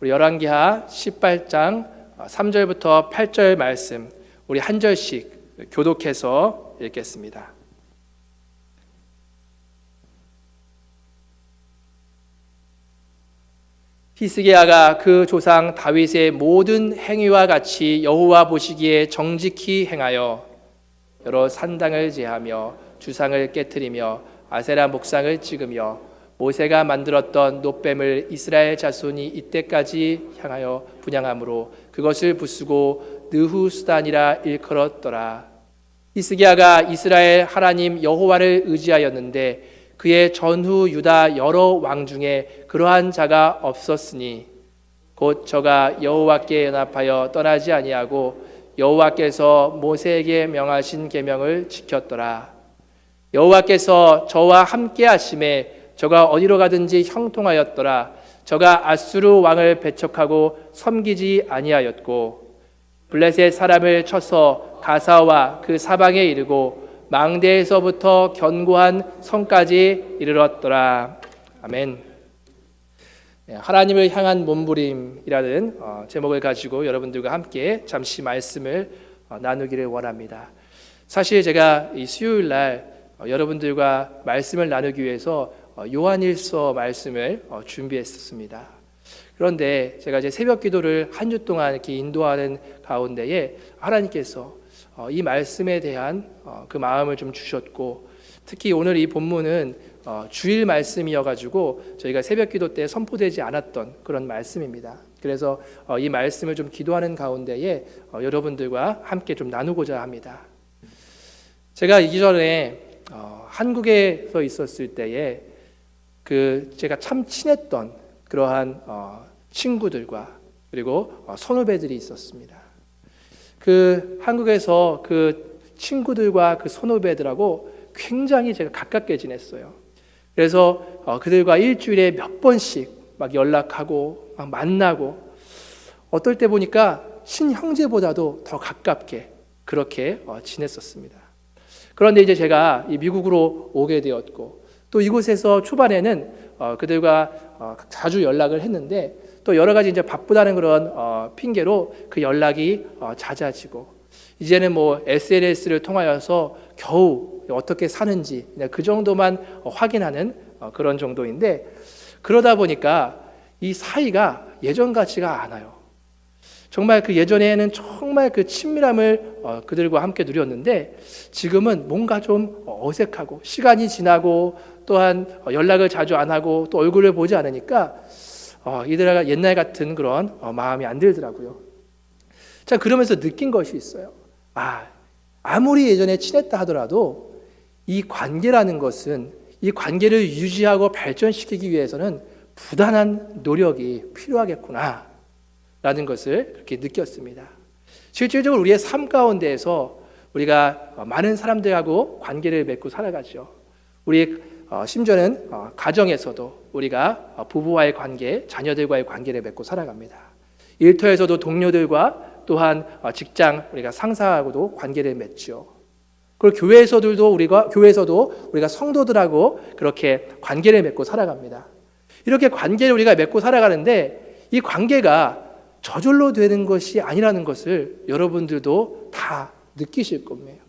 우리 열왕기하 18장 3절부터 8절 말씀 우리 한 절씩 교독해서 읽겠습니다. 히스기야가 그 조상 다윗의 모든 행위와 같이 여호와 보시기에 정직히 행하여 여러 산당을 제하며 주상을 깨뜨리며 아세라 목상을 찍으며 모세가 만들었던 놋뱀을 이스라엘 자손이 이때까지 향하여 분향함으로 그것을 부수고 느후수단이라 일컬었더라. 히스기야가 이스라엘 하나님 여호와를 의지하였는데 그의 전후 유다 여러 왕 중에 그러한 자가 없었으니 곧 저가 여호와께 연합하여 떠나지 아니하고 여호와께서 모세에게 명하신 계명을 지켰더라. 여호와께서 저와 함께 하심에 저가 어디로 가든지 형통하였더라. 저가 아수르 왕을 배척하고 섬기지 아니하였고 블레셋 사람을 쳐서 가사와 그 사방에 이르고 망대에서부터 견고한 성까지 이르렀더라. 아멘. 하나님을 향한 몸부림이라는 제목을 가지고 여러분들과 함께 잠시 말씀을 나누기를 원합니다. 사실 제가 이 수요일 날 여러분들과 말씀을 나누기 위해서 요한일서 말씀을 준비했었습니다. 그런데 제가 이제 새벽 기도를 한 주 동안 이렇게 인도하는 가운데에 하나님께서 이 말씀에 대한 그 마음을 좀 주셨고, 특히 오늘 이 본문은 주일 말씀이어가지고 저희가 새벽 기도 때 선포되지 않았던 그런 말씀입니다. 그래서 이 말씀을 좀 기도하는 가운데에 여러분들과 함께 좀 나누고자 합니다. 제가 이전에 한국에서 있었을 때에 제가 참 친했던 그러한 친구들과 그리고 선후배들이 있었습니다. 한국에서 그 친구들과 그 선후배들하고 굉장히 제가 가깝게 지냈어요. 그래서 그들과 일주일에 몇 번씩 막 연락하고 막 만나고, 어떨 때 보니까 친형제보다도 더 가깝게 그렇게 지냈었습니다. 그런데 이제 제가 이 미국으로 오게 되었고, 또 이곳에서 초반에는 그들과 자주 연락을 했는데 또 여러 가지 이제 바쁘다는 그런 핑계로 그 연락이 잦아지고, 이제는 뭐 SNS를 통하여서 겨우 어떻게 사는지 그 정도만 확인하는 그런 정도인데, 그러다 보니까 이 사이가 예전 같지가 않아요. 정말 그 예전에는 정말 그 친밀함을 그들과 함께 누렸는데 지금은 뭔가 좀 어색하고, 시간이 지나고 또한 연락을 자주 안 하고 또 얼굴을 보지 않으니까 이들과 옛날 같은 그런 마음이 안 들더라고요. 자, 그러면서 느낀 것이 있어요. 아무리 예전에 친했다 하더라도 이 관계라는 것은, 이 관계를 유지하고 발전시키기 위해서는 부단한 노력이 필요하겠구나 라는 것을 그렇게 느꼈습니다. 실질적으로 우리의 삶 가운데에서 우리가 많은 사람들하고 관계를 맺고 살아가죠. 우리 심지어는 가정에서도 우리가 부부와의 관계, 자녀들과의 관계를 맺고 살아갑니다. 일터에서도 동료들과 또한 직장 우리가 상사하고도 관계를 맺죠. 그리고 교회에서도 우리가 성도들하고 그렇게 관계를 맺고 살아갑니다. 이렇게 관계를 우리가 맺고 살아가는데 이 관계가 저절로 되는 것이 아니라는 것을 여러분들도 다 느끼실 겁니다.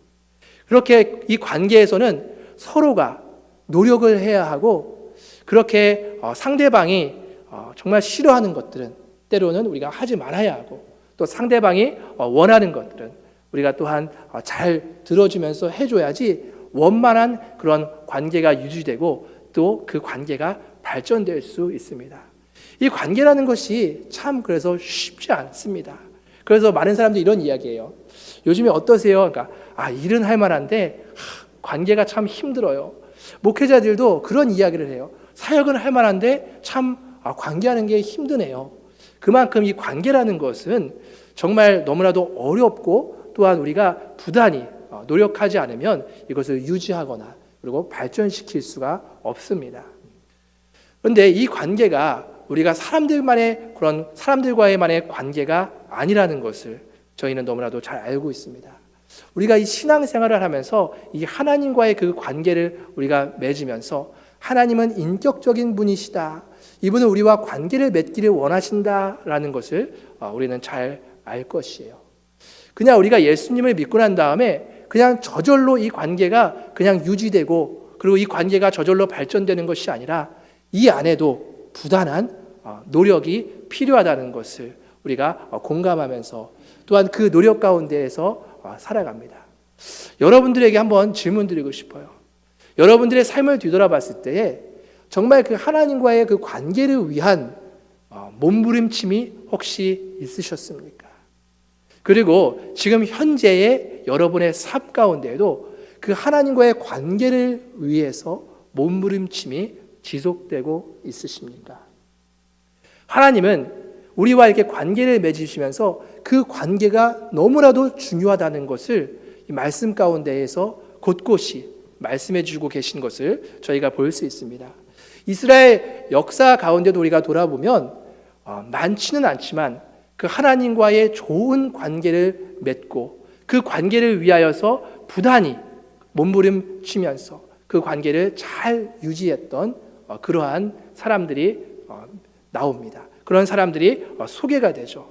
그렇게 이 관계에서는 서로가 노력을 해야 하고, 그렇게 상대방이 정말 싫어하는 것들은 때로는 우리가 하지 말아야 하고, 또 상대방이 원하는 것들은 우리가 또한 잘 들어주면서 해줘야지 원만한 그런 관계가 유지되고 또 그 관계가 발전될 수 있습니다. 이 관계라는 것이 참 그래서 쉽지 않습니다. 그래서 많은 사람들이 이런 이야기예요. 요즘에 어떠세요? 그러니까 일은 할 만한데 관계가 참 힘들어요. 목회자들도 그런 이야기를 해요. 사역은 할 만한데 참 관계하는 게 힘드네요. 그만큼 이 관계라는 것은 정말 너무나도 어렵고, 또한 우리가 부단히 노력하지 않으면 이것을 유지하거나 그리고 발전시킬 수가 없습니다. 그런데 이 관계가 우리가 사람들과의만의 관계가 아니라는 것을 저희는 너무나도 잘 알고 있습니다. 우리가 이 신앙생활을 하면서 이 하나님과의 그 관계를 우리가 맺으면서 하나님은 인격적인 분이시다, 이분은 우리와 관계를 맺기를 원하신다라는 것을 우리는 잘 알 것이에요. 그냥 우리가 예수님을 믿고 난 다음에 그냥 저절로 이 관계가 그냥 유지되고 그리고 이 관계가 저절로 발전되는 것이 아니라 이 안에도 부단한 노력이 필요하다는 것을 우리가 공감하면서 또한 그 노력 가운데에서 살아갑니다. 여러분들에게 한번 질문 드리고 싶어요. 여러분들의 삶을 뒤돌아봤을 때에 정말 그 하나님과의 그 관계를 위한 몸부림침이 혹시 있으셨습니까? 그리고 지금 현재의 여러분의 삶 가운데에도 그 하나님과의 관계를 위해서 몸부림침이 지속되고 있으십니까? 하나님은 우리와 이렇게 관계를 맺으시면서 그 관계가 너무나도 중요하다는 것을 이 말씀 가운데에서 곳곳이 말씀해 주고 계신 것을 저희가 볼 수 있습니다. 이스라엘 역사 가운데도 우리가 돌아보면 많지는 않지만 그 하나님과의 좋은 관계를 맺고 그 관계를 위하여서 부단히 몸부림치면서 그 관계를 잘 유지했던 그러한 사람들이 나옵니다. 그런 사람들이 소개가 되죠.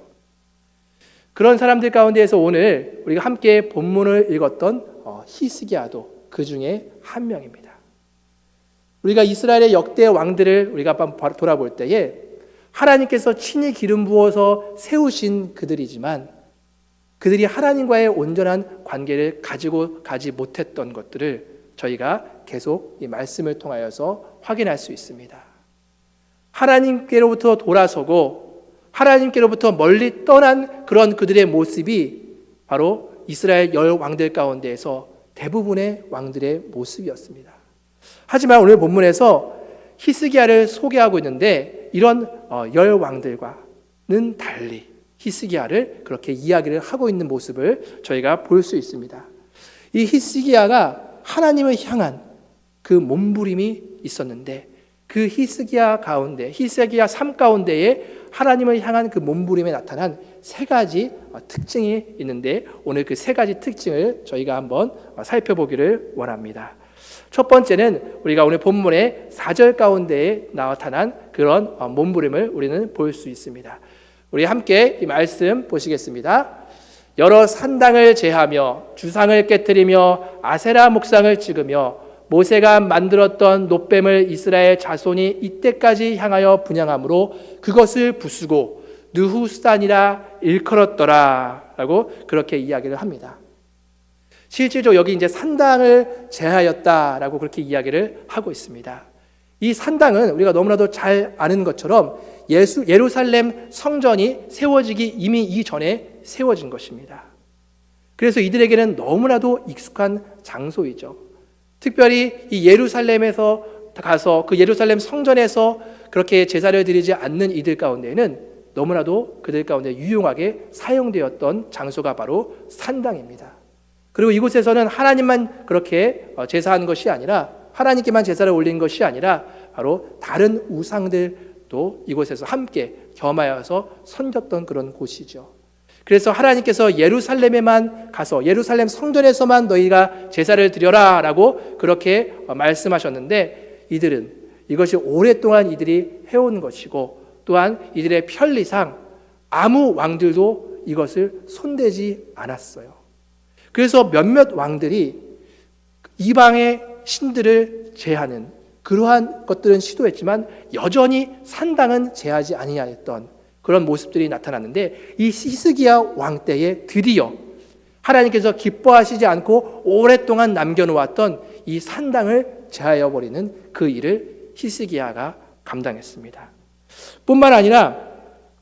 그런 사람들 가운데에서 오늘 우리가 함께 본문을 읽었던 히스기야도 그 중에 한 명입니다. 우리가 이스라엘의 역대 왕들을 우리가 돌아볼 때에 하나님께서 친히 기름 부어서 세우신 그들이지만 그들이 하나님과의 온전한 관계를 가지고 가지 못했던 것들을 저희가 계속 이 말씀을 통하여서 확인할 수 있습니다. 하나님께로부터 돌아서고 하나님께로부터 멀리 떠난 그런 그들의 모습이 바로 이스라엘 열 왕들 가운데에서 대부분의 왕들의 모습이었습니다. 하지만 오늘 본문에서 히스기야를 소개하고 있는데 이런 열 왕들과는 달리 히스기야를 그렇게 이야기를 하고 있는 모습을 저희가 볼 수 있습니다. 이 히스기야가 하나님을 향한 그 몸부림이 있었는데 그 히스기야 가운데 히스기야 삶 가운데에 하나님을 향한 그 몸부림에 나타난 세 가지 특징이 있는데 오늘 그 세 가지 특징을 저희가 한번 살펴보기를 원합니다. 첫 번째는 우리가 오늘 본문의 4절 가운데에 나타난 그런 몸부림을 우리는 볼 수 있습니다. 우리 함께 이 말씀 보시겠습니다. 여러 산당을 제하며 주상을 깨뜨리며 아세라 목상을 찍으며 모세가 만들었던 놋뱀을 이스라엘 자손이 이때까지 향하여 분향함으로 그것을 부수고 느후산이라 일컬었더라 라고 그렇게 이야기를 합니다. 실질적으로 여기 이제 산당을 제하였다라고 그렇게 이야기를 하고 있습니다. 이 산당은 우리가 너무나도 잘 아는 것처럼 예루살렘 성전이 세워지기 이미 이전에 세워진 것입니다. 그래서 이들에게는 너무나도 익숙한 장소이죠. 특별히 이 예루살렘에서 가서 그 예루살렘 성전에서 그렇게 제사를 드리지 않는 이들 가운데는 너무나도 그들 가운데 유용하게 사용되었던 장소가 바로 산당입니다. 그리고 이곳에서는 하나님만 그렇게 제사한 것이 아니라 하나님께만 제사를 올린 것이 아니라 바로 다른 우상들도 이곳에서 함께 겸하여서 섬겼던 그런 곳이죠. 그래서 하나님께서 예루살렘에만 가서 예루살렘 성전에서만 너희가 제사를 드려라 라고 그렇게 말씀하셨는데 이들은 이것이 오랫동안 이들이 해온 것이고 또한 이들의 편리상 아무 왕들도 이것을 손대지 않았어요. 그래서 몇몇 왕들이 이방의 신들을 제하는 그러한 것들은 시도했지만 여전히 산당은 제하지 아니하였던 그런 모습들이 나타났는데 이 히스기야 왕 때에 드디어 하나님께서 기뻐하시지 않고 오랫동안 남겨놓았던 이 산당을 제하여 버리는 그 일을 히스기야가 감당했습니다. 뿐만 아니라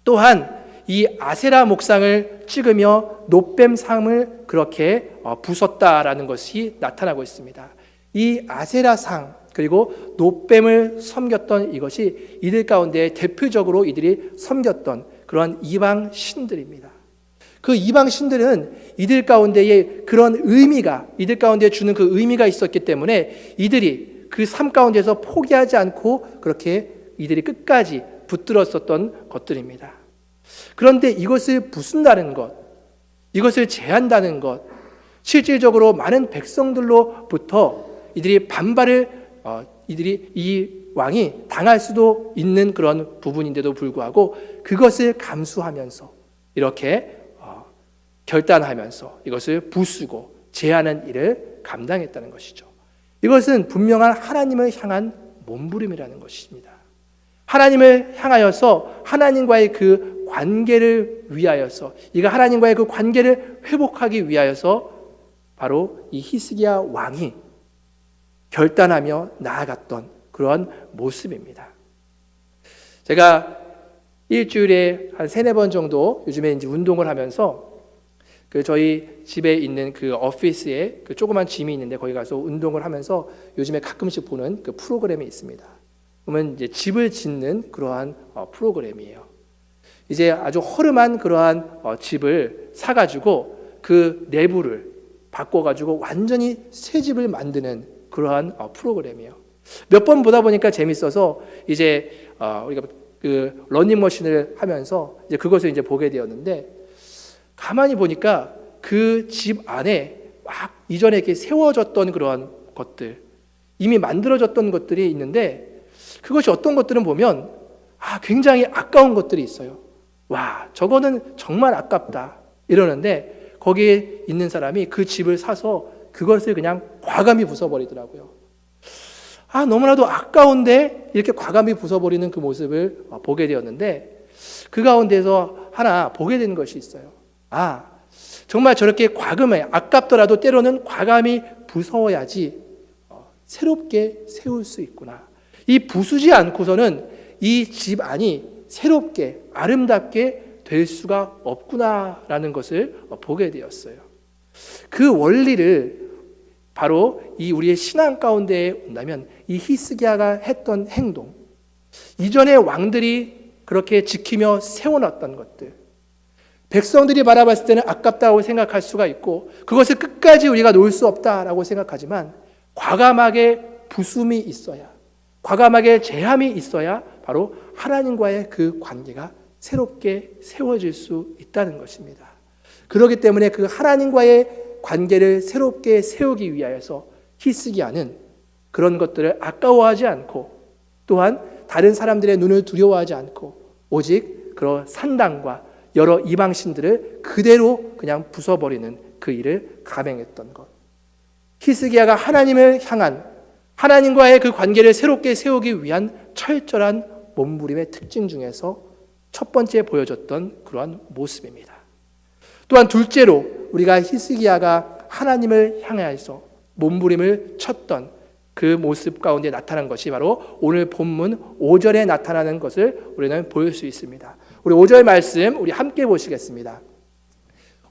또한 이 아세라 목상을 찍으며 놋뱀 상을 그렇게 부쉈다라는 것이 나타나고 있습니다. 이 아세라 상 그리고 놋뱀을 섬겼던 이것이 이들 가운데 대표적으로 이들이 섬겼던 그런 이방 신들입니다. 그 이방 신들은 이들 가운데에 그런 의미가 이들 가운데 주는 그 의미가 있었기 때문에 이들이 그 삶 가운데서 포기하지 않고 그렇게 이들이 끝까지 붙들었었던 것들입니다. 그런데 이것을 부순다는 것, 이것을 제한다는 것, 실질적으로 많은 백성들로부터 이들이 반발을 이들이 이 왕이 당할 수도 있는 그런 부분인데도 불구하고 그것을 감수하면서 이렇게 결단하면서 이것을 부수고 제하는 일을 감당했다는 것이죠. 이것은 분명한 하나님을 향한 몸부림이라는 것입니다. 하나님을 향하여서 하나님과의 그 관계를 위하여서, 이가 하나님과의 그 관계를 회복하기 위하여서 바로 이 히스기야 왕이 결단하며 나아갔던 그런 모습입니다. 제가 일주일에 한 3-4번 정도 요즘에 이제 운동을 하면서 그 저희 집에 있는 그 오피스에 그 조그만 짐이 있는데 거기 가서 운동을 하면서 요즘에 가끔씩 보는 그 프로그램이 있습니다. 그러면 이제 집을 짓는 그러한 프로그램이에요. 이제 아주 허름한 그러한 집을 사가지고 그 내부를 바꿔가지고 완전히 새 집을 만드는 그러한 프로그램이에요. 몇 번 보다 보니까 재밌어서 이제 우리가 그 러닝머신을 하면서 이제 그것을 이제 보게 되었는데, 가만히 보니까 그 집 안에 막 이전에 이렇게 세워졌던 그러한 것들, 이미 만들어졌던 것들이 있는데, 그것이 어떤 것들은 보면 굉장히 아까운 것들이 있어요. 와, 저거는 정말 아깝다 이러는데, 거기에 있는 사람이 그 집을 사서 그것을 그냥 과감히 부숴버리더라고요. 너무나도 아까운데 이렇게 과감히 부숴버리는 그 모습을 보게 되었는데, 그 가운데서 하나 보게 되는 것이 있어요. 정말 저렇게 과감해, 아깝더라도 때로는 과감히 부숴야지 새롭게 세울 수 있구나. 이 부수지 않고서는 이 집 안이 새롭게 아름답게 될 수가 없구나라는 것을 보게 되었어요. 그 원리를 바로 이 우리의 신앙 가운데에 온다면 이 히스기야가 했던 행동, 이전의 왕들이 그렇게 지키며 세워놨던 것들, 백성들이 바라봤을 때는 아깝다고 생각할 수가 있고 그것을 끝까지 우리가 놓을 수 없다라고 생각하지만, 과감하게 부숨이 있어야, 과감하게 제함이 있어야 바로 하나님과의 그 관계가 새롭게 세워질 수 있다는 것입니다. 그렇기 때문에 그 하나님과의 관계를 새롭게 세우기 위하여서 히스기야는 그런 것들을 아까워하지 않고, 또한 다른 사람들의 눈을 두려워하지 않고 오직 그런 산당과 여러 이방신들을 그대로 그냥 부숴버리는 그 일을 감행했던 것. 히스기야가 하나님을 향한, 하나님과의 그 관계를 새롭게 세우기 위한 철저한 몸부림의 특징 중에서 첫 번째 보여줬던 그러한 모습입니다. 또한 둘째로 우리가 히스기야가 하나님을 향해서 몸부림을 쳤던 그 모습 가운데 나타난 것이 바로 오늘 본문 5절에 나타나는 것을 우리는 보일 수 있습니다. 우리 5절 말씀 우리 함께 보시겠습니다.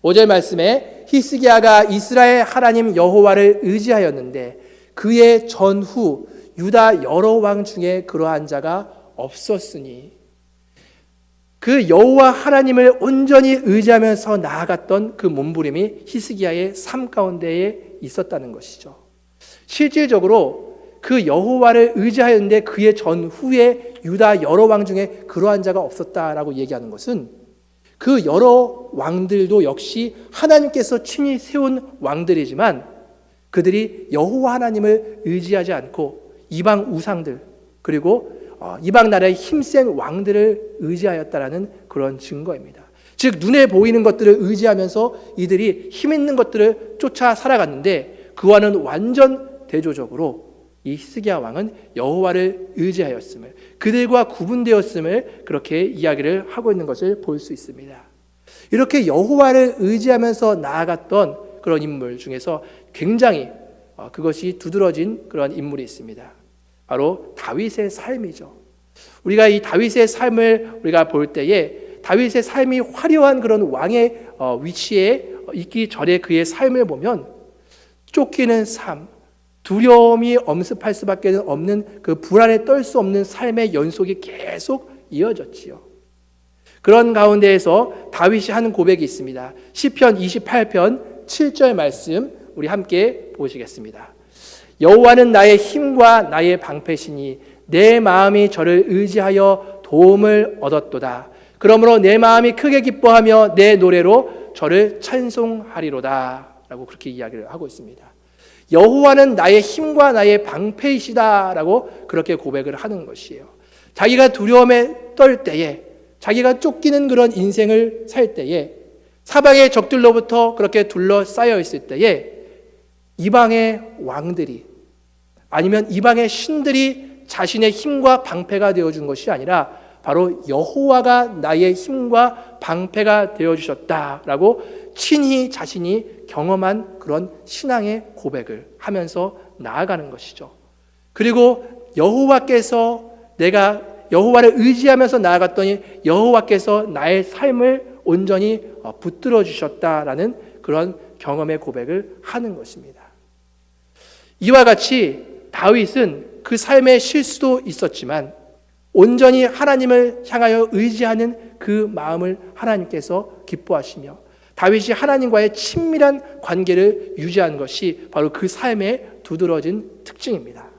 5절 말씀에 히스기야가 이스라엘 하나님 여호와를 의지하였는데 그의 전후 유다 여러 왕 중에 그러한 자가 없었으니, 그 여호와 하나님을 온전히 의지하면서 나아갔던 그 몸부림이 히스기야의 삶 가운데에 있었다는 것이죠. 실질적으로 그 여호와를 의지하였는데 그의 전후에 유다 여러 왕 중에 그러한 자가 없었다라고 얘기하는 것은, 그 여러 왕들도 역시 하나님께서 친히 세운 왕들이지만 그들이 여호와 하나님을 의지하지 않고 이방 우상들, 그리고 이방 나라의 힘센 왕들을 의지하였다라는 그런 증거입니다. 즉 눈에 보이는 것들을 의지하면서 이들이 힘 있는 것들을 쫓아 살아갔는데, 그와는 완전 대조적으로 이 히스기야 왕은 여호와를 의지하였음을, 그들과 구분되었음을 그렇게 이야기를 하고 있는 것을 볼 수 있습니다. 이렇게 여호와를 의지하면서 나아갔던 그런 인물 중에서 굉장히 그것이 두드러진 그런 인물이 있습니다. 바로 다윗의 삶이죠. 우리가 이 다윗의 삶을 우리가 볼 때에 다윗의 삶이 화려한 그런 왕의 위치에 있기 전에 그의 삶을 보면 쫓기는 삶, 두려움이 엄습할 수밖에 없는 그 불안에 떨 수 없는 삶의 연속이 계속 이어졌지요. 그런 가운데에서 다윗이 하는 고백이 있습니다. 시편 28편 7절 말씀 우리 함께 보시겠습니다. 여호와는 나의 힘과 나의 방패시니 내 마음이 저를 의지하여 도움을 얻었도다. 그러므로 내 마음이 크게 기뻐하며 내 노래로 저를 찬송하리로다 라고 그렇게 이야기를 하고 있습니다. 여호와는 나의 힘과 나의 방패이시다라고 그렇게 고백을 하는 것이에요. 자기가 두려움에 떨 때에, 자기가 쫓기는 그런 인생을 살 때에, 사방의 적들로부터 그렇게 둘러싸여 있을 때에 이방의 왕들이, 아니면 이방의 신들이 자신의 힘과 방패가 되어준 것이 아니라 바로 여호와가 나의 힘과 방패가 되어주셨다라고 친히 자신이 경험한 그런 신앙의 고백을 하면서 나아가는 것이죠. 그리고 여호와께서, 내가 여호와를 의지하면서 나아갔더니 여호와께서 나의 삶을 온전히 붙들어 주셨다라는 그런 경험의 고백을 하는 것입니다. 이와 같이 다윗은 그 삶의 실수도 있었지만 온전히 하나님을 향하여 의지하는 그 마음을 하나님께서 기뻐하시며 다윗이 하나님과의 친밀한 관계를 유지하는 것이 바로 그 삶의 두드러진 특징입니다.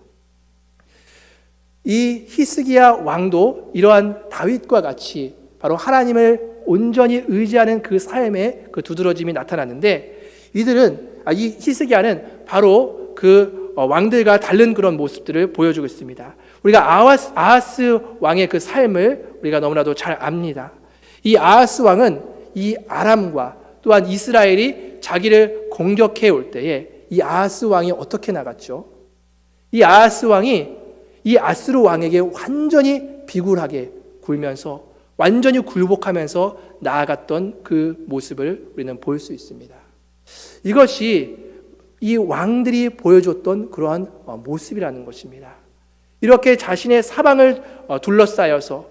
이 히스기야 왕도 이러한 다윗과 같이 바로 하나님을 온전히 의지하는 그 삶의 그 두드러짐이 나타났는데, 이 히스기야는 바로 그 왕들과 다른 그런 모습들을 보여주고 있습니다. 우리가 아하스 왕의 그 삶을 우리가 너무나도 잘 압니다. 이 아하스 왕은 이 아람과 또한 이스라엘이 자기를 공격해 올 때에 이 아하스 왕이 어떻게 나갔죠? 이 아하스 왕이 이 아스루 왕에게 완전히 비굴하게 굴면서, 완전히 굴복하면서 나아갔던 그 모습을 우리는 볼 수 있습니다. 이것이 이 왕들이 보여줬던 그러한 모습이라는 것입니다. 이렇게 자신의 사방을 둘러싸여서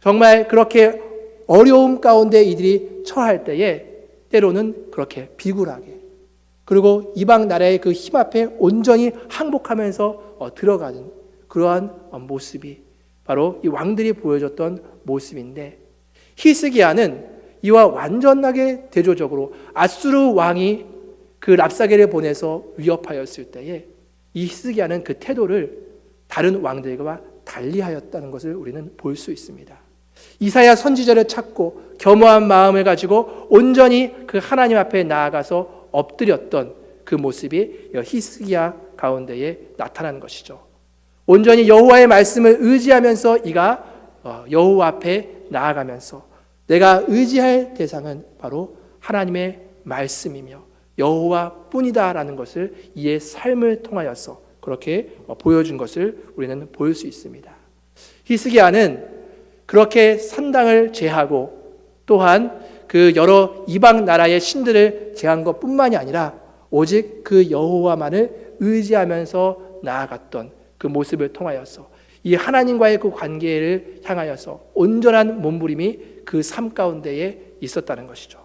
정말 그렇게 어려움 가운데 이들이 처할 때에 때로는 그렇게 비굴하게, 그리고 이방 나라의 그 힘 앞에 온전히 항복하면서 들어가는 그러한 모습이 바로 이 왕들이 보여줬던 모습인데, 히스기야는 이와 완전하게 대조적으로 아수르 왕이 그 랍사게를 보내서 위협하였을 때에 이 히스기야는 그 태도를 다른 왕들과 달리하였다는 것을 우리는 볼 수 있습니다. 이사야 선지자를 찾고 겸허한 마음을 가지고 온전히 그 하나님 앞에 나아가서 엎드렸던 그 모습이 히스기야 가운데에 나타나는 것이죠. 온전히 여호와의 말씀을 의지하면서 이가 여호와 앞에 나아가면서 내가 의지할 대상은 바로 하나님의 말씀이며 여호와뿐이다라는 것을 이의 삶을 통하여서 그렇게 보여준 것을 우리는 볼 수 있습니다. 히스기야는 그렇게 산당을 제하고 또한 그 여러 이방 나라의 신들을 제한 것뿐만이 아니라 오직 그 여호와만을 의지하면서 나아갔던 그 모습을 통하여서 이 하나님과의 그 관계를 향하여서 온전한 몸부림이 그 삶 가운데에 있었다는 것이죠.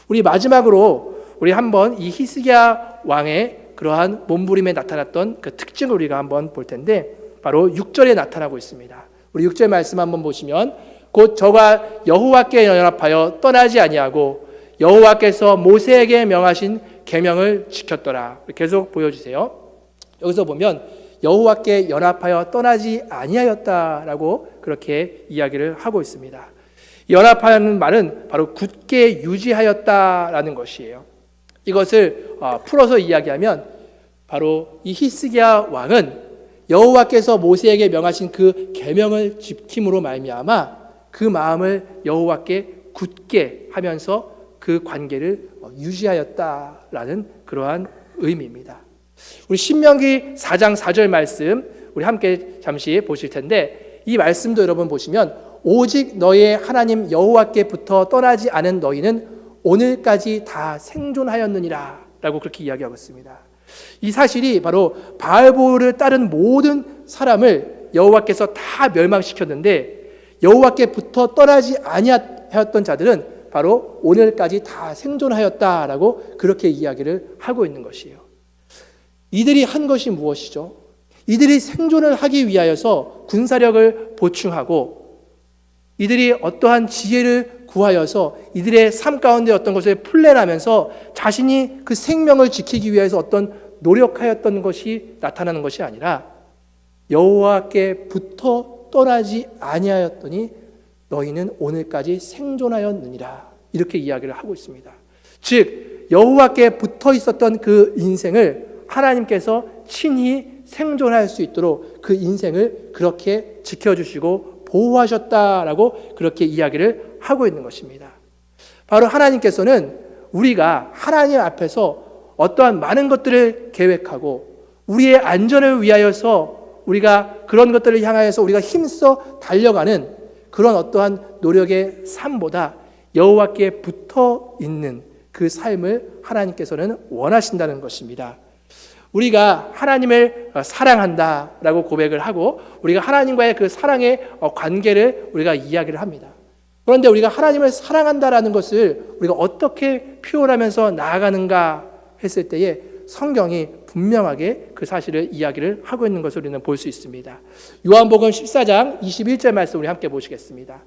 우리 마지막으로 우리 한번 이 히스기야 왕의 그러한 몸부림에 나타났던 그 특징을 우리가 한번 볼 텐데, 바로 6절에 나타나고 있습니다. 우리 6절 말씀 한번 보시면, 곧 저가 여호와께 연합하여 떠나지 아니하고 여호와께서 모세에게 명하신 계명을 지켰더라. 계속 보여주세요. 여기서 보면 여호와께 연합하여 떠나지 아니하였다라고 그렇게 이야기를 하고 있습니다. 연합하는 말은 바로 굳게 유지하였다라는 것이에요. 이것을 풀어서 이야기하면 바로 이 히스기야 왕은 여호와께서 모세에게 명하신 그 계명을 지킴으로 말미암아 그 마음을 여호와께 굳게 하면서 그 관계를 유지하였다라는 그러한 의미입니다. 우리 신명기 4장 4절 말씀 우리 함께 잠시 보실 텐데, 이 말씀도 여러분 보시면 오직 너의 하나님 여호와께부터 떠나지 않은 너희는 오늘까지 다 생존하였느니라 라고 그렇게 이야기하고 있습니다. 이 사실이 바로 바알보를 따른 모든 사람을 여호와께서 다 멸망시켰는데 여호와께부터 떠나지 아니하였던 자들은 바로 오늘까지 다 생존하였다라고 그렇게 이야기를 하고 있는 것이에요. 이들이 한 것이 무엇이죠? 이들이 생존을 하기 위하여서 군사력을 보충하고 이들이 어떠한 지혜를 구하여서 이들의 삶 가운데 어떤 것을 플랜하면서 자신이 그 생명을 지키기 위해서 어떤 노력하였던 것이 나타나는 것이 아니라 여호와께부터 떠나지 아니하였더니 너희는 오늘까지 생존하였느니라, 이렇게 이야기를 하고 있습니다. 즉 여호와께 붙어 있었던 그 인생을 하나님께서 친히 생존할 수 있도록 그 인생을 그렇게 지켜주시고 보호하셨다라고 그렇게 이야기를 하고 있는 것입니다. 바로 하나님께서는 우리가 하나님 앞에서 어떠한 많은 것들을 계획하고 우리의 안전을 위하여서 우리가 그런 것들을 향하여서 우리가 힘써 달려가는 그런 어떠한 노력의 삶보다 여호와께 붙어 있는 그 삶을 하나님께서는 원하신다는 것입니다. 우리가 하나님을 사랑한다라고 고백을 하고 우리가 하나님과의 그 사랑의 관계를 우리가 이야기를 합니다. 그런데 우리가 하나님을 사랑한다라는 것을 우리가 어떻게 표현하면서 나아가는가 했을 때에 성경이 분명하게 그 사실을 이야기를 하고 있는 것을 우리는 볼 수 있습니다. 요한복음 14장 21절 말씀 우리 함께 보시겠습니다.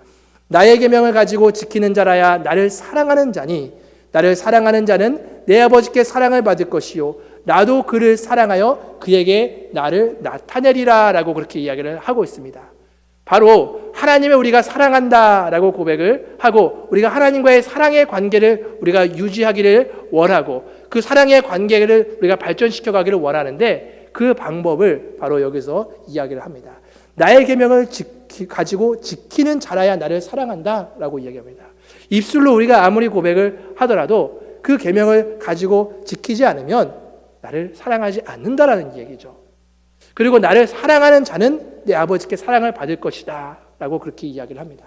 나의 계명을 가지고 지키는 자라야 나를 사랑하는 자니 나를 사랑하는 자는 내 아버지께 사랑을 받을 것이요 나도 그를 사랑하여 그에게 나를 나타내리라 라고 그렇게 이야기를 하고 있습니다. 바로 하나님을 우리가 사랑한다라고 고백을 하고 우리가 하나님과의 사랑의 관계를 우리가 유지하기를 원하고 그 사랑의 관계를 우리가 발전시켜 가기를 원하는데 그 방법을 바로 여기서 이야기를 합니다. 나의 계명을 가지고 지키는 자라야 나를 사랑한다라고 이야기합니다. 입술로 우리가 아무리 고백을 하더라도 그 계명을 가지고 지키지 않으면 나를 사랑하지 않는다라는 얘기죠. 그리고 나를 사랑하는 자는 내 아버지께 사랑을 받을 것이다 라고 그렇게 이야기를 합니다.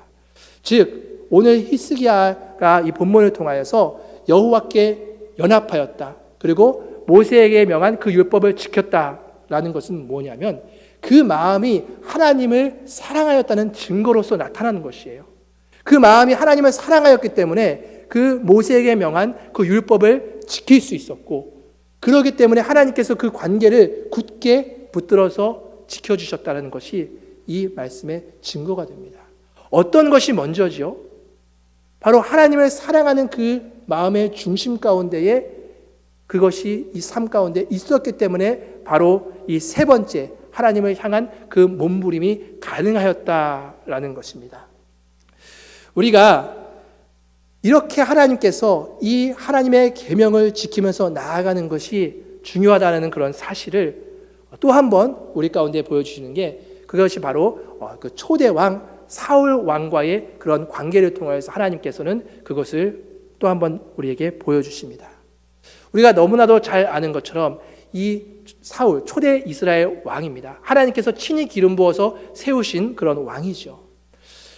즉 오늘 히스기야가 이 본문을 통하여서 여호와께 연합하였다. 그리고 모세에게 명한 그 율법을 지켰다라는 것은 뭐냐면 그 마음이 하나님을 사랑하였다는 증거로서 나타나는 것이에요. 그 마음이 하나님을 사랑하였기 때문에 그 모세에게 명한 그 율법을 지킬 수 있었고 그렇기 때문에 하나님께서 그 관계를 굳게 붙들어서 지켜주셨다는 것이 이 말씀의 증거가 됩니다. 어떤 것이 먼저지요? 바로 하나님을 사랑하는 그 마음의 중심 가운데에 그것이 이 삶 가운데 있었기 때문에 바로 이 세 번째 하나님을 향한 그 몸부림이 가능하였다라는 것입니다. 우리가 이렇게 하나님께서 이 하나님의 계명을 지키면서 나아가는 것이 중요하다는 그런 사실을 또 한 번 우리 가운데 보여주시는 게 그것이 바로 그 초대 왕 사울 왕과의 그런 관계를 통해서 하나님께서는 그것을 또 한 번 우리에게 보여주십니다. 우리가 너무나도 잘 아는 것처럼 이 사울 초대 이스라엘 왕입니다. 하나님께서 친히 기름 부어서 세우신 그런 왕이죠.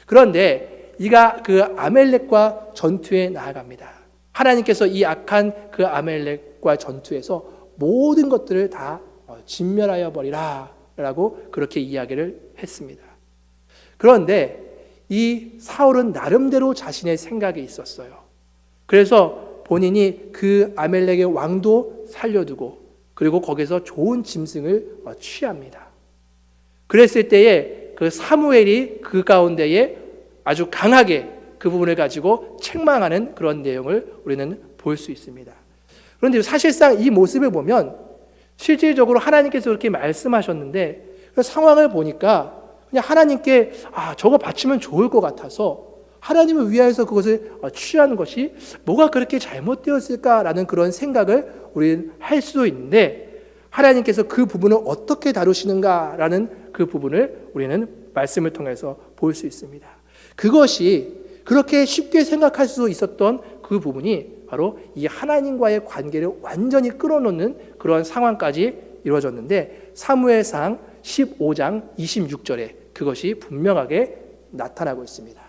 그런데 이가 그 아멜렉과 전투에 나아갑니다. 하나님께서 이 악한 그 아멜렉과 전투에서 모든 것들을 다 진멸하여 버리라 라고 그렇게 이야기를 했습니다. 그런데 이 사울은 나름대로 자신의 생각이 있었어요. 그래서 본인이 그 아멜렉의 왕도 살려두고 그리고 거기서 좋은 짐승을 취합니다. 그랬을 때에 그 사무엘이 그 가운데에 아주 강하게 그 부분을 가지고 책망하는 그런 내용을 우리는 볼 수 있습니다. 그런데 사실상 이 모습을 보면 실질적으로 하나님께서 그렇게 말씀하셨는데 그 상황을 보니까 그냥 하나님께 저거 바치면 좋을 것 같아서 하나님을 위하여서 그것을 취하는 것이 뭐가 그렇게 잘못되었을까라는 그런 생각을 우리는 할 수도 있는데 하나님께서 그 부분을 어떻게 다루시는가라는 그 부분을 우리는 말씀을 통해서 볼 수 있습니다. 그것이 그렇게 쉽게 생각할 수 있었던 그 부분이 바로 이 하나님과의 관계를 완전히 끌어놓는 그런 상황까지 이루어졌는데 사무엘상 15장 26절에 그것이 분명하게 나타나고 있습니다.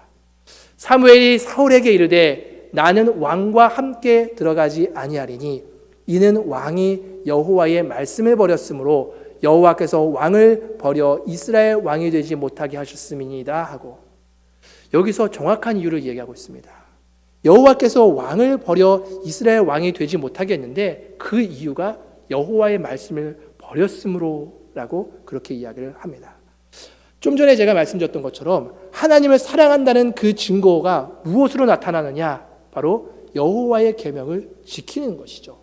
사무엘이 사울에게 이르되 나는 왕과 함께 들어가지 아니하리니 이는 왕이 여호와의 말씀을 버렸으므로 여호와께서 왕을 버려 이스라엘 왕이 되지 못하게 하셨음이니이다 하고 여기서 정확한 이유를 얘기하고 있습니다. 여호와께서 왕을 버려 이스라엘 왕이 되지 못하게 했는데 그 이유가 여호와의 말씀을 버렸으므로라고 그렇게 이야기를 합니다. 좀 전에 제가 말씀드렸던 것처럼 하나님을 사랑한다는 그 증거가 무엇으로 나타나느냐? 바로 여호와의 계명을 지키는 것이죠.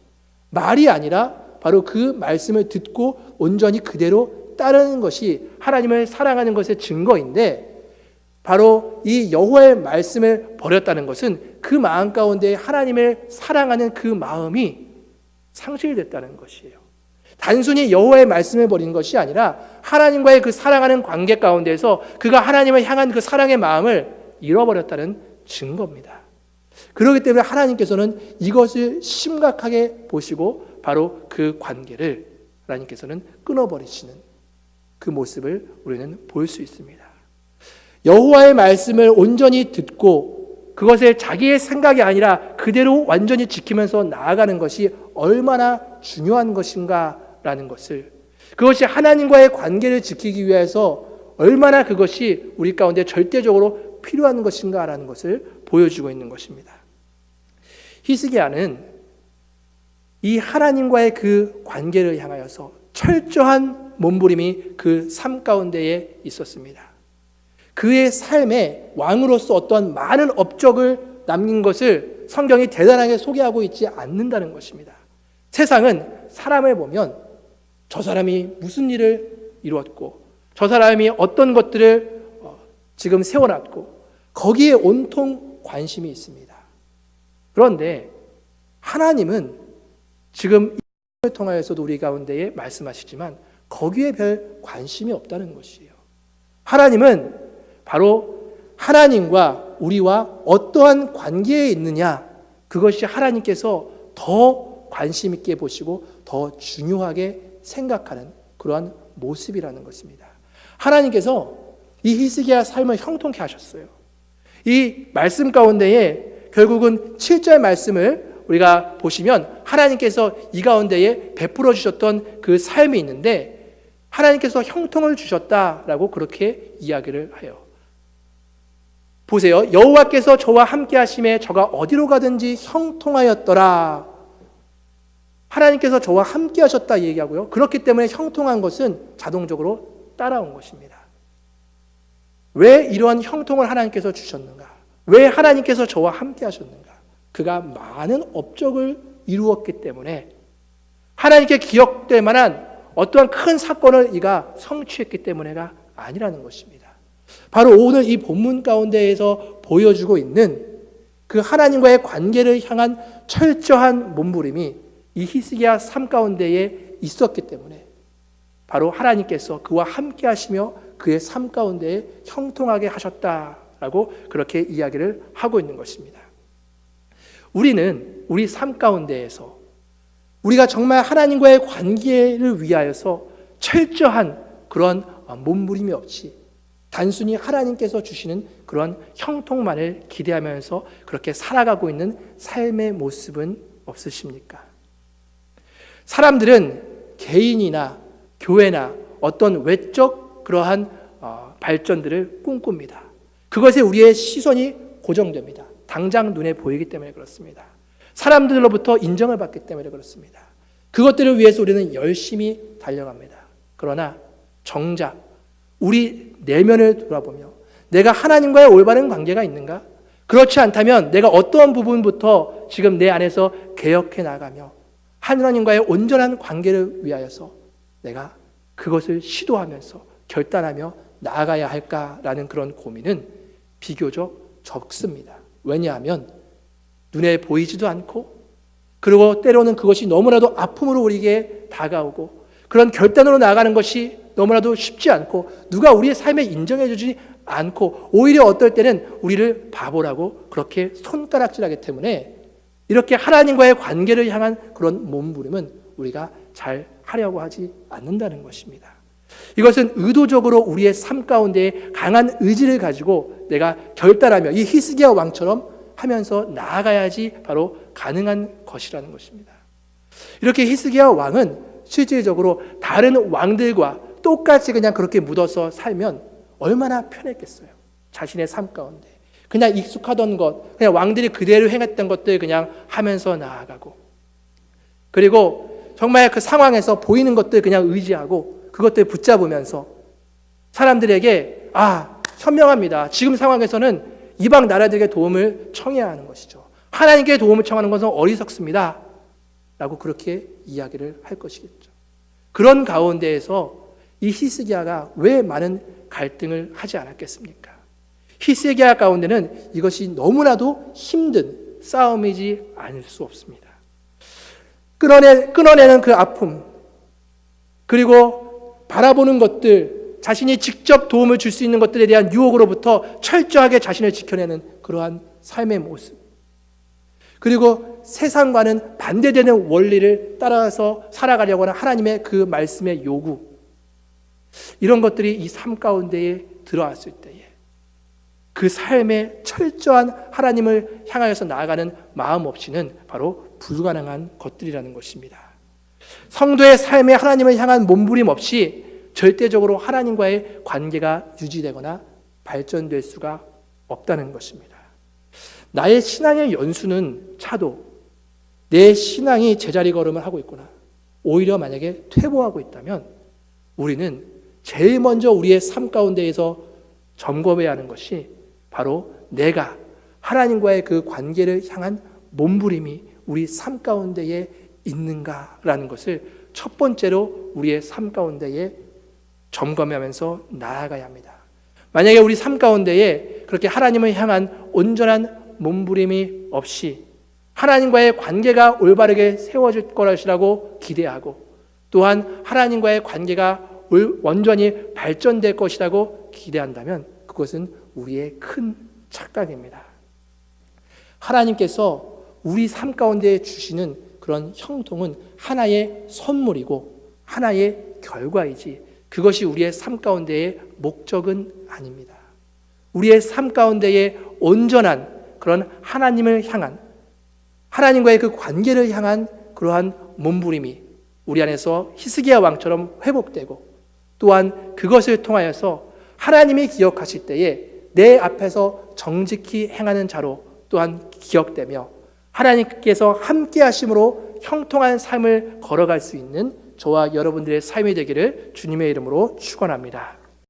말이 아니라 바로 그 말씀을 듣고 온전히 그대로 따르는 것이 하나님을 사랑하는 것의 증거인데 바로 이 여호와의 말씀을 버렸다는 것은 그 마음 가운데 하나님을 사랑하는 그 마음이 상실됐다는 것이에요. 단순히 여호와의 말씀을 버리는 것이 아니라 하나님과의 그 사랑하는 관계 가운데서 그가 하나님을 향한 그 사랑의 마음을 잃어버렸다는 증거입니다. 그렇기 때문에 하나님께서는 이것을 심각하게 보시고 바로 그 관계를 하나님께서는 끊어버리시는 그 모습을 우리는 볼 수 있습니다. 여호와의 말씀을 온전히 듣고 그것을 자기의 생각이 아니라 그대로 완전히 지키면서 나아가는 것이 얼마나 중요한 것인가라는 것을, 그것이 하나님과의 관계를 지키기 위해서 얼마나 그것이 우리 가운데 절대적으로 필요한 것인가라는 것을 보여주고 있는 것입니다. 히스기야는 이 하나님과의 그 관계를 향하여서 철저한 몸부림이 그 삶 가운데에 있었습니다. 그의 삶에 왕으로서 어떤 많은 업적을 남긴 것을 성경이 대단하게 소개하고 있지 않는다는 것입니다. 세상은 사람을 보면 저 사람이 무슨 일을 이루었고 저 사람이 어떤 것들을 지금 세워놨고 거기에 온통 관심이 있습니다. 그런데 하나님은 지금 이를 통하여서도 우리 가운데에 말씀하시지만 거기에 별 관심이 없다는 것이에요. 하나님은 바로 하나님과 우리와 어떠한 관계에 있느냐, 그것이 하나님께서 더 관심 있게 보시고 더 중요하게 생각하는 그러한 모습이라는 것입니다. 하나님께서 이 히스기야 삶을 형통케 하셨어요. 이 말씀 가운데에 결국은 7절 말씀을 우리가 보시면 하나님께서 이 가운데에 베풀어 주셨던 그 삶이 있는데 하나님께서 형통을 주셨다라고 그렇게 이야기를 해요. 보세요. 여호와께서 저와 함께 하심에 저가 어디로 가든지 형통하였더라. 하나님께서 저와 함께 하셨다 얘기하고요. 그렇기 때문에 형통한 것은 자동적으로 따라온 것입니다. 왜 이러한 형통을 하나님께서 주셨는가? 왜 하나님께서 저와 함께 하셨는가? 그가 많은 업적을 이루었기 때문에 하나님께 기억될 만한 어떠한 큰 사건을 이가 성취했기 때문에가 아니라는 것입니다. 바로 오늘 이 본문 가운데에서 보여주고 있는 그 하나님과의 관계를 향한 철저한 몸부림이 이 히스기야 삶 가운데에 있었기 때문에 바로 하나님께서 그와 함께 하시며 그의 삶 가운데에 형통하게 하셨다라고 그렇게 이야기를 하고 있는 것입니다. 우리는 우리 삶 가운데에서 우리가 정말 하나님과의 관계를 위하여서 철저한 그런 몸부림이 없이 단순히 하나님께서 주시는 그런 형통만을 기대하면서 그렇게 살아가고 있는 삶의 모습은 없으십니까? 사람들은 개인이나 교회나 어떤 외적 그러한 발전들을 꿈꿉니다. 그것에 우리의 시선이 고정됩니다. 당장 눈에 보이기 때문에 그렇습니다. 사람들로부터 인정을 받기 때문에 그렇습니다. 그것들을 위해서 우리는 열심히 달려갑니다. 그러나 정작 우리 내면을 돌아보며 내가 하나님과의 올바른 관계가 있는가? 그렇지 않다면 내가 어떠한 부분부터 지금 내 안에서 개혁해 나가며 하나님과의 온전한 관계를 위하여서 내가 그것을 시도하면서 결단하며 나아가야 할까라는 그런 고민은 비교적 적습니다. 왜냐하면 눈에 보이지도 않고 그리고 때로는 그것이 너무나도 아픔으로 우리에게 다가오고 그런 결단으로 나아가는 것이 너무나도 쉽지 않고 누가 우리의 삶에 인정해 주지 않고 오히려 어떨 때는 우리를 바보라고 그렇게 손가락질하기 때문에 이렇게 하나님과의 관계를 향한 그런 몸부림은 우리가 잘 하려고 하지 않는다는 것입니다. 이것은 의도적으로 우리의 삶 가운데 강한 의지를 가지고 내가 결단하며 이 히스기야 왕처럼 하면서 나아가야지 바로 가능한 것이라는 것입니다. 이렇게 히스기야 왕은 실질적으로 다른 왕들과 똑같이 그냥 그렇게 묻어서 살면 얼마나 편했겠어요. 자신의 삶 가운데 그냥 익숙하던 것, 그냥 왕들이 그대로 행했던 것들 그냥 하면서 나아가고 그리고 정말 그 상황에서 보이는 것들 그냥 의지하고 그것들 붙잡으면서 사람들에게 현명합니다. 지금 상황에서는 이방 나라들에게 도움을 청해야 하는 것이죠. 하나님께 도움을 청하는 것은 어리석습니다. 라고 그렇게 이야기를 할 것이겠죠. 그런 가운데에서 이 히스기야가 왜 많은 갈등을 하지 않았겠습니까? 히스기야 가운데는 이것이 너무나도 힘든 싸움이지 않을 수 없습니다. 끊어내는 그 아픔, 그리고 바라보는 것들, 자신이 직접 도움을 줄 수 있는 것들에 대한 유혹으로부터 철저하게 자신을 지켜내는 그러한 삶의 모습, 그리고 세상과는 반대되는 원리를 따라서 살아가려고 하는 하나님의 그 말씀의 요구, 이런 것들이 이 삶 가운데에 들어왔을 때에 그 삶의 철저한 하나님을 향하여서 나아가는 마음 없이는 바로 불가능한 것들이라는 것입니다. 성도의 삶에 하나님을 향한 몸부림 없이 절대적으로 하나님과의 관계가 유지되거나 발전될 수가 없다는 것입니다. 나의 신앙의 연수는 차도 내 신앙이 제자리 걸음을 하고 있구나, 오히려 만약에 퇴보하고 있다면 우리는 제일 먼저 우리의 삶 가운데에서 점검해야 하는 것이 바로 내가 하나님과의 그 관계를 향한 몸부림이 우리 삶 가운데에 있는가라는 것을 첫 번째로 우리의 삶 가운데에 점검하면서 나아가야 합니다. 만약에 우리 삶 가운데에 그렇게 하나님을 향한 온전한 몸부림이 없이 하나님과의 관계가 올바르게 세워질 것이라고 기대하고, 또한 하나님과의 관계가 완전히 발전될 것이라고 기대한다면 그것은 우리의 큰 착각입니다. 하나님께서 우리 삶 가운데 주시는 그런 형통은 하나의 선물이고 하나의 결과이지 그것이 우리의 삶 가운데의 목적은 아닙니다. 우리의 삶 가운데의 온전한 그런 하나님을 향한, 하나님과의 그 관계를 향한 그러한 몸부림이 우리 안에서 히스기야 왕처럼 회복되고, 또한 그것을 통하여서 하나님이 기억하실 때에 내 앞에서 정직히 행하는 자로 또한 기억되며 하나님께서 함께 하심으로 형통한 삶을 걸어갈 수 있는 저와 여러분들의 삶이 되기를 주님의 이름으로 축원합니다.